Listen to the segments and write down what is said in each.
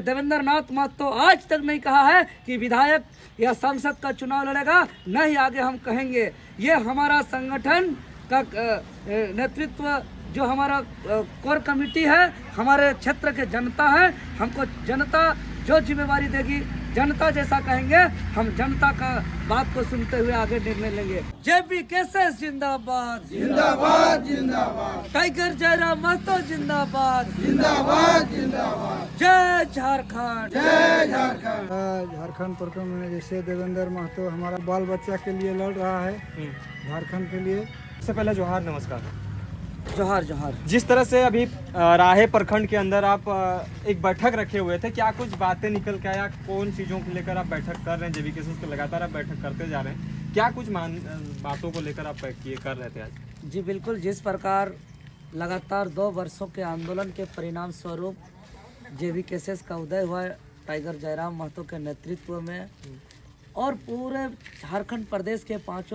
देवेंद्र नाथ महतो आज तक नहीं कहा है कि विधायक या सांसद का चुनाव लड़ेगा, नहीं आगे हम कहेंगे। ये हमारा संगठन का नेतृत्व जो हमारा कोर कमेटी है, हमारे क्षेत्र के जनता है, हमको जनता जो जिम्मेवारी देगी, जनता जैसा कहेंगे, हम जनता का बात को सुनते हुए आगे निर्णय लेंगे। जेपी केसेस जिंदाबाद जिंदाबाद जिंदाबाद, टाइगर जयराम महतो जिंदाबाद जिंदाबाद जिंदाबाद, जय झारखंड। जय झारखंड। झारखंड प्रखंड में जैसे देवेंद्र महतो हमारा बाल बच्चा के लिए लड़ रहा है, झारखंड के लिए। सबसे पहले जोहार, नमस्कार। जोहार जोहार। जिस तरह से अभी राहे प्रखंड के अंदर आप एक बैठक रखे हुए थे, क्या कुछ बातें निकल के आया? कौन चीज़ों को लेकर आप बैठक कर रहे हैं? जेबी केसेस को लगातार आप बैठक करते जा रहे हैं, क्या कुछ बातों को लेकर आप ये कर रहे थे आज? जी बिल्कुल, जिस प्रकार लगातार 2 वर्षों के आंदोलन के परिणाम स्वरूप जेबी केसेस का उदय हुआ टाइगर जयराम महतो के नेतृत्व में, और पूरे झारखंड प्रदेश के 5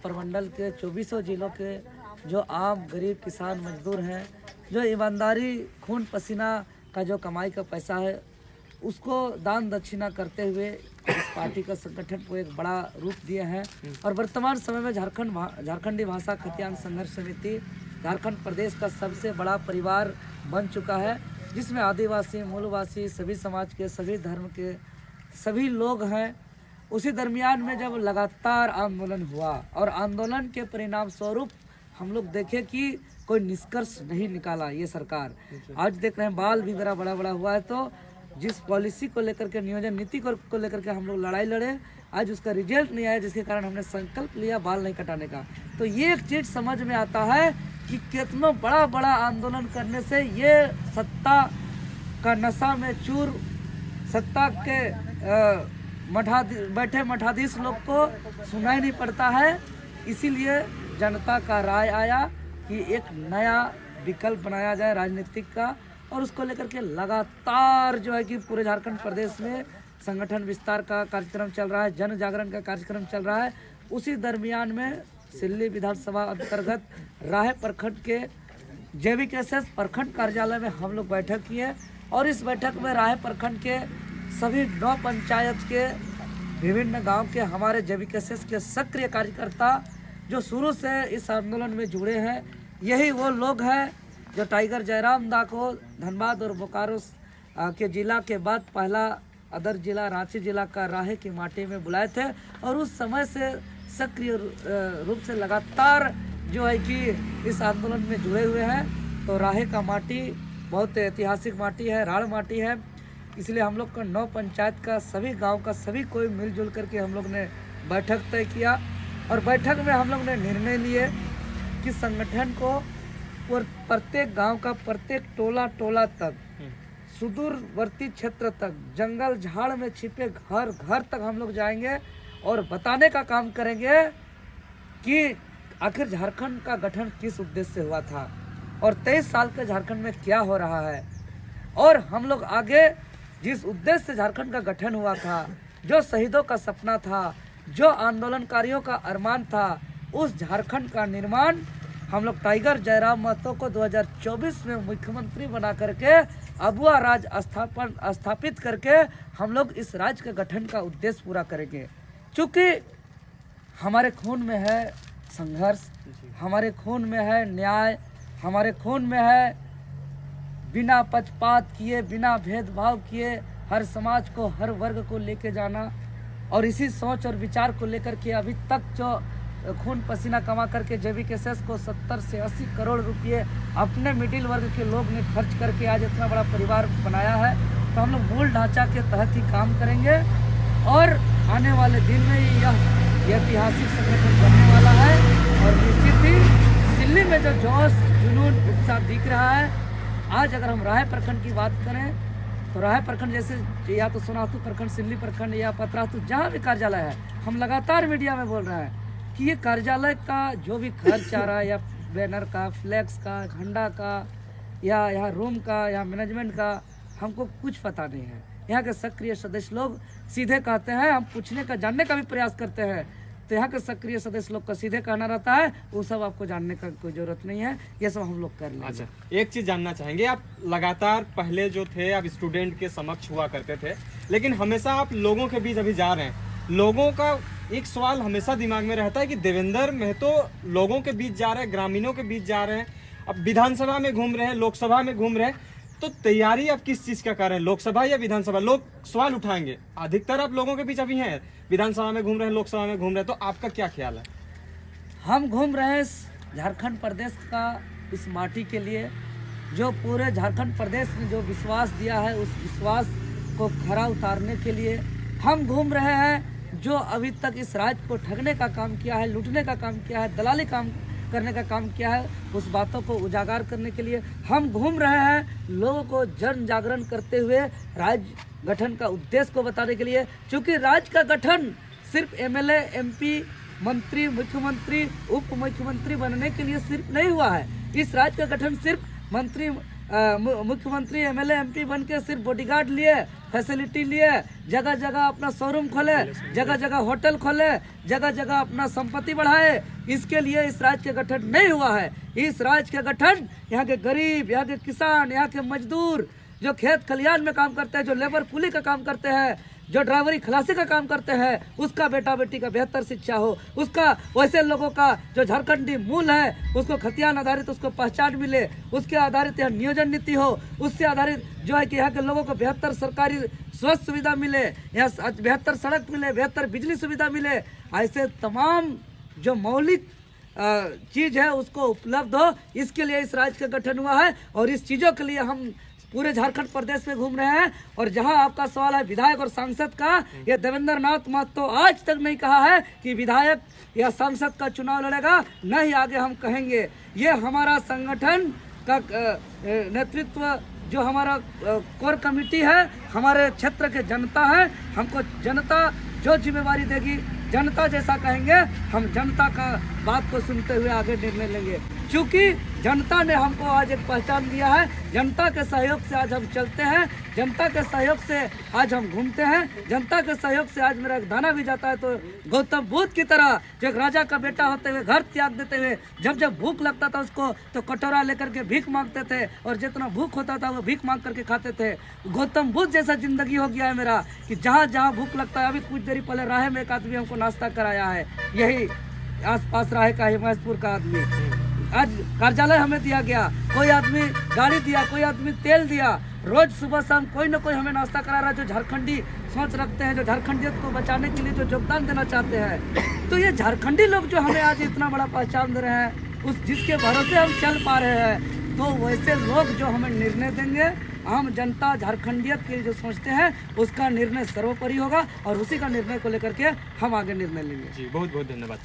प्रमंडल के 24 जिलों के जो आम गरीब किसान मजदूर हैं, जो ईमानदारी खून पसीना का जो कमाई का पैसा है उसको दान दक्षिणा करते हुए इस पार्टी का संगठन को एक बड़ा रूप दिए हैं। और वर्तमान समय में झारखंडी भाषा खतियान संघर्ष समिति झारखंड प्रदेश का सबसे बड़ा परिवार बन चुका है, जिसमें आदिवासी, मूलवासी, सभी समाज के, सभी धर्म के सभी लोग हैं। उसी दरमियान में जब लगातार आंदोलन हुआ और आंदोलन के परिणाम स्वरूप हम लोग देखे कि कोई निष्कर्ष नहीं निकाला ये सरकार। आज देख रहे हैं बाल भी मेरा बड़ा बड़ा हुआ है, तो जिस पॉलिसी को लेकर के, नियोजन नीति को लेकर के हम लोग लड़ाई लड़े, आज उसका रिजल्ट नहीं आया, जिसके कारण हमने संकल्प लिया बाल नहीं कटाने का। तो ये एक चीज़ समझ में आता है कि कितना बड़ा बड़ा आंदोलन करने से ये सत्ता का नशा में चूर, सत्ता के बैठे मठाधीश लोग को सुनाई नहीं पड़ता है। इसीलिए जनता का राय आया कि एक नया विकल्प बनाया जाए राजनीतिक का, और उसको लेकर के लगातार जो है कि पूरे झारखंड प्रदेश में संगठन विस्तार का कार्यक्रम चल रहा है, जन जागरण का कार्यक्रम चल रहा है। उसी दरमियान में सिल्ली विधानसभा अंतर्गत राहे प्रखंड के जेबी केसेस प्रखंड कार्यालय में हम लोग बैठक किए, और इस बैठक में राहे प्रखंड के सभी 9 पंचायत के विभिन्न गांव के हमारे जेबी केसेस के सक्रिय कार्यकर्ता जो शुरू से इस आंदोलन में जुड़े हैं, यही वो लोग हैं जो टाइगर जयराम दा को धनबाद और बोकारो के जिला के बाद पहला अदर जिला रांची जिला का राहे की माटी में बुलाए थे, और उस समय से सक्रिय रूप से लगातार जो है कि इस आंदोलन में जुड़े हुए हैं। तो राहे का माटी बहुत ऐतिहासिक माटी है, राढ़ माटी है, इसलिए हम लोग का 9 पंचायत का सभी गांव का सभी कोई मिलजुल करके हम लोग ने बैठक तय किया, और बैठक में हम लोग ने निर्णय लिए कि संगठन को प्रत्येक गांव का प्रत्येक टोला तक, सुदूरवर्ती क्षेत्र तक, जंगल झाड़ में छिपे घर तक हम लोग जाएंगे और बताने का काम करेंगे कि आखिर झारखंड का गठन किस उद्देश्य से हुआ था और 23 साल के झारखंड में क्या हो रहा है, और हम लोग आगे जिस उद्देश्य से झारखंड का गठन हुआ था, जो शहीदों का सपना था, जो आंदोलनकारियों का अरमान था, उस झारखंड का निर्माण हम लोग टाइगर जयराम महतो को 2024 में मुख्यमंत्री बना करके अबुआ राज स्थापित करके हम लोग इस राज्य के गठन का उद्देश्य पूरा करेंगे। चूँकि हमारे खून में है संघर्ष, हमारे खून में है न्याय, हमारे खून में है बिना पक्षपात किए, बिना भेदभाव किए हर समाज को, हर वर्ग को लेके जाना, और इसी सोच और विचार को लेकर के अभी तक जो खून पसीना कमा करके जेबी केसेस को 70 से 80 करोड़ रुपए अपने मिडिल वर्ग के लोग ने खर्च करके आज इतना बड़ा परिवार बनाया है। तो हम लोग मूल ढांचा के तहत ही काम करेंगे, और आने वाले दिन में यह ऐतिहासिक संगठन बनने वाला है। और निश्चित ही दिल्ली में जो जोश, जुनून, उत्साह दिख रहा है, आज अगर हम राहे प्रखंड की बात करें तो राहे प्रखंड जैसे या तो सोनातू प्रखंड, सिल्ली प्रखंड या पतरातू, जहाँ भी कार्यालय है, हम लगातार मीडिया में बोल रहे हैं कि ये कार्यालय का जो भी खर्च आ रहा है, या बैनर का, फ्लैक्स का, झंडा का, या यहाँ रूम का, या मैनेजमेंट का, हमको कुछ पता नहीं है। यहाँ के सक्रिय सदस्य लोग सीधे कहते हैं, हम पूछने का, जानने का भी प्रयास करते हैं तो यहाँ के सक्रिय सदस्य लोग का सीधे कहना रहता है, वो सब आपको जानने का कोई जरूरत नहीं है, ये सब हम लोग कर लेंगे। अच्छा, एक चीज जानना चाहेंगे, आप लगातार पहले जो थे आप स्टूडेंट के समक्ष हुआ करते थे, लेकिन हमेशा आप लोगों के बीच अभी जा रहे हैं। लोगों का एक सवाल हमेशा दिमाग में रहता है कि देवेंद्र महतो लोगों के बीच जा रहे हैं, ग्रामीणों के बीच जा रहे हैं, अब विधानसभा में घूम रहे हैं, लोकसभा में घूम रहे हैं, तो तैयारी आप किस चीज का कर रहे हैं, लोकसभा या विधानसभा? लोग सवाल उठाएंगे, अधिकतर आप लोगों के बीच अभी हैं, विधानसभा में घूम रहे हैं, लोकसभा में घूम रहे हैं, तो आपका क्या ख्याल है? हम घूम रहे हैं झारखंड प्रदेश का इस माटी के लिए, जो पूरे झारखंड प्रदेश ने जो विश्वास दिया है उस विश्वास को खरा उतारने के लिए हम घूम रहे हैं। जो अभी तक इस राज्य को ठगने का काम किया है, लूटने का काम किया है, दलाली काम करने का काम किया है, उस बातों को उजागर करने के लिए हम घूम रहे हैं। लोगों को जन जागरण करते हुए राज्य गठन का उद्देश्य को बताने के लिए, क्योंकि राज्य का गठन सिर्फ एमएलए, एमपी, मंत्री, मुख्यमंत्री, उप मुख्यमंत्री बनने के लिए सिर्फ नहीं हुआ है। इस राज्य का गठन सिर्फ मंत्री, मुख्यमंत्री, एमएलए, एमपी बन के सिर्फ बॉडीगार्ड लिए, फैसिलिटी लिए, जगह जगह अपना शोरूम खोले, जगह जगह होटल खोले, जगह जगह अपना संपत्ति बढ़ाए, इसके लिए इस राज्य के गठन नहीं हुआ है। इस राज्य के गठन यहाँ के गरीब, यहाँ के किसान, यहाँ के मजदूर जो खेत खलिहान में काम करते हैं, जो लेबर कुली का काम करते हैं, जो ड्राइवरी खलासी का काम करते हैं, उसका बेटा बेटी का बेहतर शिक्षा हो, उसका वैसे लोगों का जो झारखंडी मूल है उसको खतियान आधारित उसको पहचान मिले, उसके आधारित यहाँ नियोजन नीति हो, उससे आधारित जो है कि यहाँ के लोगों को बेहतर सरकारी स्वास्थ्य सुविधा मिले, यहाँ बेहतर सड़क मिले, बेहतर बिजली सुविधा मिले, ऐसे तमाम जो मौलिक चीज़ है उसको उपलब्ध हो, इसके लिए इस राज्य का गठन हुआ है। और इस चीज़ों के लिए हम पूरे झारखंड प्रदेश में घूम रहे हैं। और जहां आपका सवाल है विधायक और सांसद का, ये देवेंद्र नाथ महतो आज तक नहीं कहा है कि विधायक या सांसद का चुनाव लड़ेगा, न ही आगे हम कहेंगे। ये हमारा संगठन का नेतृत्व जो हमारा कोर कमेटी है, हमारे क्षेत्र के जनता है, हमको जनता जो जिम्मेवारी देगी, जनता जैसा कहेंगे, हम जनता का बात को सुनते हुए आगे निर्णय लेंगे। क्योंकि जनता ने हमको आज एक पहचान दिया है, जनता के सहयोग से आज हम चलते हैं, जनता के सहयोग से आज हम घूमते हैं, जनता के सहयोग से आज मेरा एक दाना भी जाता है तो गौतम बुद्ध की तरह जो एक राजा का बेटा होते हुए घर त्याग देते हुए, जब जब भूख लगता था उसको तो कटोरा लेकर के भीख मांगते थे, और जितना भूख होता था वो भीख मांग करके खाते थे। गौतम बुद्ध जैसा जिंदगी हो गया है मेरा कि जहाँ जहाँ भूख लगता है, अभी कुछ देरी पहले राह में एक आदमी हमको नाश्ता कराया है, यही आसपास राह का हिमायतपुर का आदमी। आज कार्यालय हमें दिया गया, कोई आदमी गाड़ी दिया, कोई आदमी तेल दिया, रोज सुबह शाम कोई ना कोई हमें नाश्ता करा रहा है, जो झारखंडी सोच रखते हैं, जो झारखंडियत को बचाने के लिए जो योगदान देना चाहते हैं। तो ये झारखंडी लोग जो हमें आज इतना बड़ा पहचान दे रहे हैं, उस जिसके भरोसे हम चल पा रहे हैं, तो वैसे लोग जो हमें निर्णय देंगे, आम जनता झारखंडियत के लिए जो सोचते हैं उसका निर्णय सर्वोपरि होगा, और उसी का निर्णय को लेकर के हम आगे निर्णय लेंगे। जी, बहुत बहुत धन्यवाद।